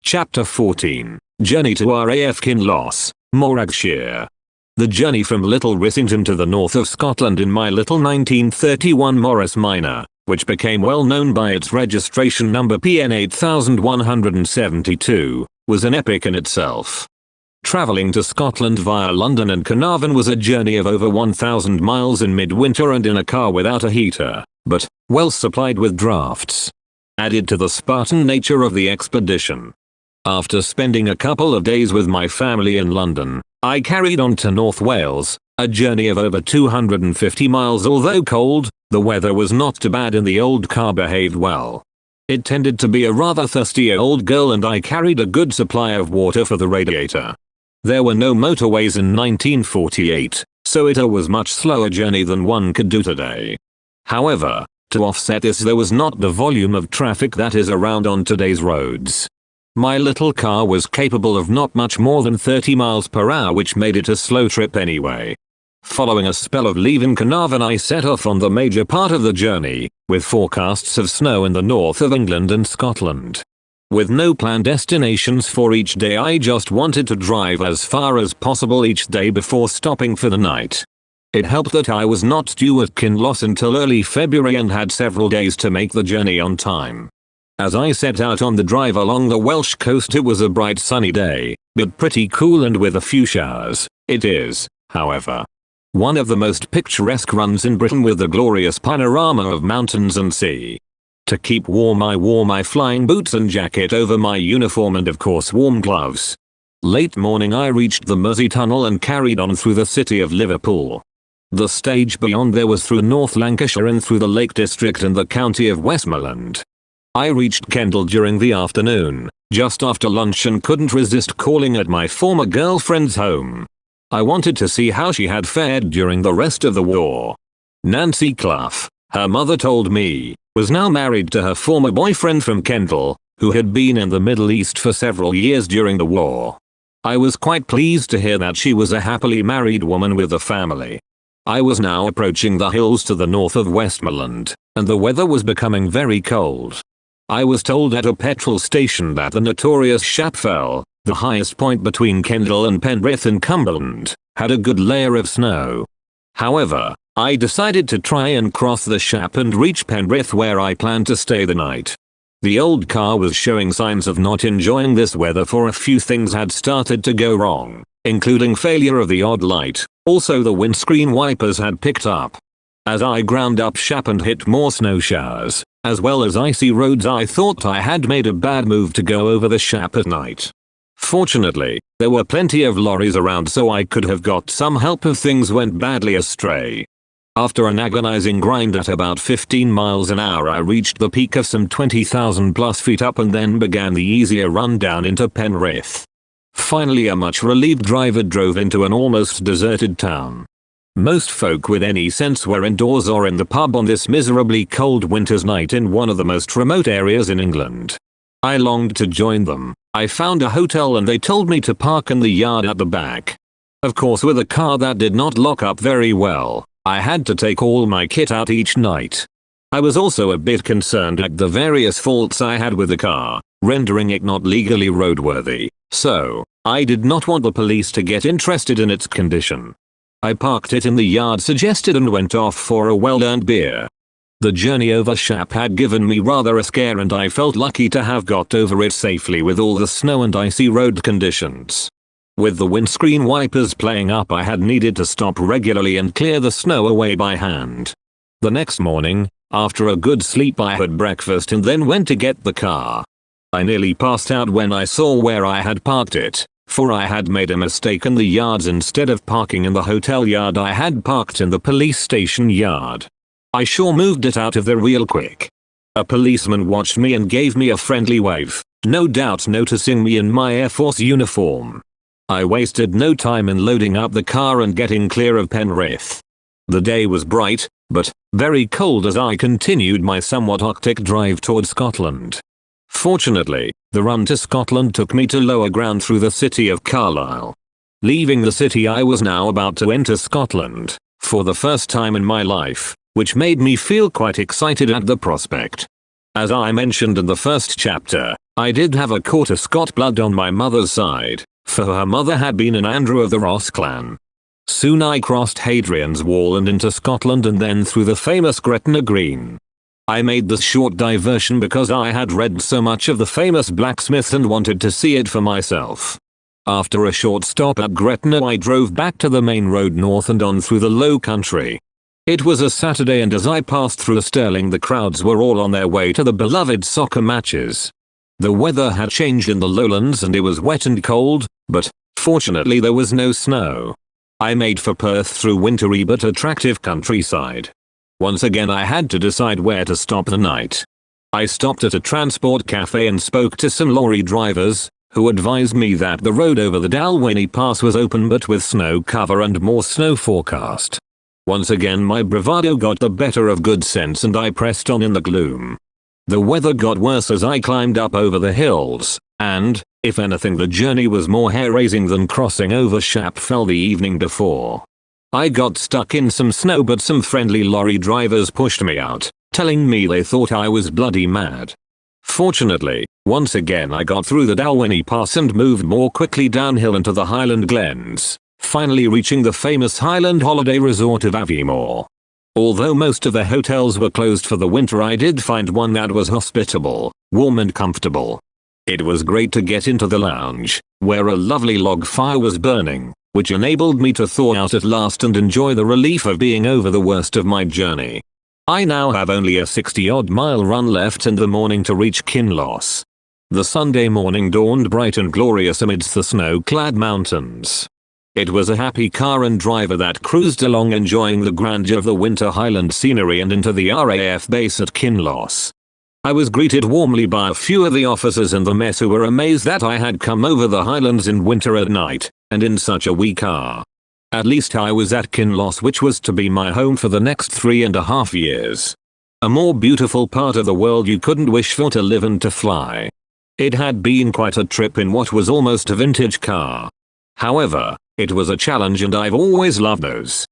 Chapter 14. Journey to R.A.F. Kinloss, Morgshire. The journey from Little Rissington to the north of Scotland in my little 1931 Morris Minor, which became well known by its registration number PN 8172, was an epic in itself. Travelling to Scotland via London and Carnarvon was a journey of over 1,000 miles in midwinter and in a car without a heater, but well supplied with drafts. Added to the Spartan nature of the expedition. After spending a couple of days with my family in London, I carried on to North Wales, a journey of over 250 miles. Although cold, the weather was not too bad and the old car behaved well. It tended to be a rather thirsty old girl and I carried a good supply of water for the radiator. There were no motorways in 1948, so it was a much slower journey than one could do today. However, to offset this there was not the volume of traffic that is around on today's roads. My little car was capable of not much more than 30 miles per hour, which made it a slow trip anyway. Following a spell of leave in Carnarvon, I set off on the major part of the journey, with forecasts of snow in the north of England and Scotland. With no planned destinations for each day, I just wanted to drive as far as possible each day before stopping for the night. It helped that I was not due at Kinloss until early February and had several days to make the journey on time. As I set out on the drive along the Welsh coast, it was a bright sunny day, but pretty cool and with a few showers. It is, however, one of the most picturesque runs in Britain with the glorious panorama of mountains and sea. To keep warm I wore my flying boots and jacket over my uniform and of course warm gloves. Late morning I reached the Mersey Tunnel and carried on through the city of Liverpool. The stage beyond there was through North Lancashire and through the Lake District and the county of Westmoreland. I reached Kendal during the afternoon, just after lunch, and couldn't resist calling at my former girlfriend's home. I wanted to see how she had fared during the rest of the war. Nancy Clough, her mother told me, was now married to her former boyfriend from Kendal, who had been in the Middle East for several years during the war. I was quite pleased to hear that she was a happily married woman with a family. I was now approaching the hills to the north of Westmoreland, and the weather was becoming very cold. I was told at a petrol station that the notorious Shapfell, the highest point between Kendal and Penrith in Cumberland, had a good layer of snow. However, I decided to try and cross the Shap and reach Penrith, where I planned to stay the night. The old car was showing signs of not enjoying this weather, for a few things had started to go wrong, including failure of the odd light. Also the windscreen wipers had picked up. As I ground up Shap and hit more snow showers, as well as icy roads, I thought I had made a bad move to go over the Shap at night. Fortunately, there were plenty of lorries around, so I could have got some help if things went badly astray. After an agonizing grind at about 15 miles an hour, I reached the peak of some 20,000 plus feet up and then began the easier run down into Penrith. Finally, a much relieved driver drove into an almost deserted town. Most folk with any sense were indoors or in the pub on this miserably cold winter's night in one of the most remote areas in England. I longed to join them. I found a hotel and they told me to park in the yard at the back. Of course, with a car that did not lock up very well, I had to take all my kit out each night. I was also a bit concerned at the various faults I had with the car, rendering it not legally roadworthy, so I did not want the police to get interested in its condition. I parked it in the yard suggested and went off for a well-earned beer. The journey over Shap had given me rather a scare and I felt lucky to have got over it safely with all the snow and icy road conditions. With the windscreen wipers playing up, I had needed to stop regularly and clear the snow away by hand. The next morning, after a good sleep, I had breakfast and then went to get the car. I nearly passed out when I saw where I had parked it, for I had made a mistake in the yards. Instead of parking in the hotel yard, I had parked in the police station yard. I sure moved it out of there real quick. A policeman watched me and gave me a friendly wave, no doubt noticing me in my Air Force uniform. I wasted no time in loading up the car and getting clear of Penrith. The day was bright, but very cold as I continued my somewhat arctic drive toward Scotland. Fortunately, the run to Scotland took me to lower ground through the city of Carlisle. Leaving the city, I was now about to enter Scotland, for the first time in my life, which made me feel quite excited at the prospect. As I mentioned in the first chapter, I did have a quarter Scot blood on my mother's side, for her mother had been an Andrew of the Ross clan. Soon I crossed Hadrian's Wall and into Scotland and then through the famous Gretna Green. I made this short diversion because I had read so much of the famous blacksmith and wanted to see it for myself. After a short stop at Gretna, I drove back to the main road north and on through the low country. It was a Saturday, and as I passed through Stirling the crowds were all on their way to the beloved soccer matches. The weather had changed in the lowlands and it was wet and cold, but fortunately there was no snow. I made for Perth through wintry but attractive countryside. Once again I had to decide where to stop the night. I stopped at a transport cafe and spoke to some lorry drivers, who advised me that the road over the Dalwhinnie Pass was open but with snow cover and more snow forecast. Once again my bravado got the better of good sense and I pressed on in the gloom. The weather got worse as I climbed up over the hills, and, if anything, the journey was more hair-raising than crossing over Shap Fell the evening before. I got stuck in some snow, but some friendly lorry drivers pushed me out, telling me they thought I was bloody mad. Fortunately, once again I got through the Dalwhinnie Pass and moved more quickly downhill into the Highland Glens, finally reaching the famous Highland holiday resort of Aviemore. Although most of the hotels were closed for the winter, I did find one that was hospitable, warm and comfortable. It was great to get into the lounge, where a lovely log fire was burning, which enabled me to thaw out at last and enjoy the relief of being over the worst of my journey. I now have only a 60-odd mile run left in the morning to reach Kinloss. The Sunday morning dawned bright and glorious amidst the snow-clad mountains. It was a happy car and driver that cruised along, enjoying the grandeur of the winter Highland scenery and into the R.A.A.F base at Kinloss. I was greeted warmly by a few of the officers and the mess, who were amazed that I had come over the Highlands in winter at night, and in such a wee car. At least I was at Kinloss, which was to be my home for the next 3.5 years. A more beautiful part of the world you couldn't wish for to live and to fly. It had been quite a trip in what was almost a vintage car. However, it was a challenge and I've always loved those.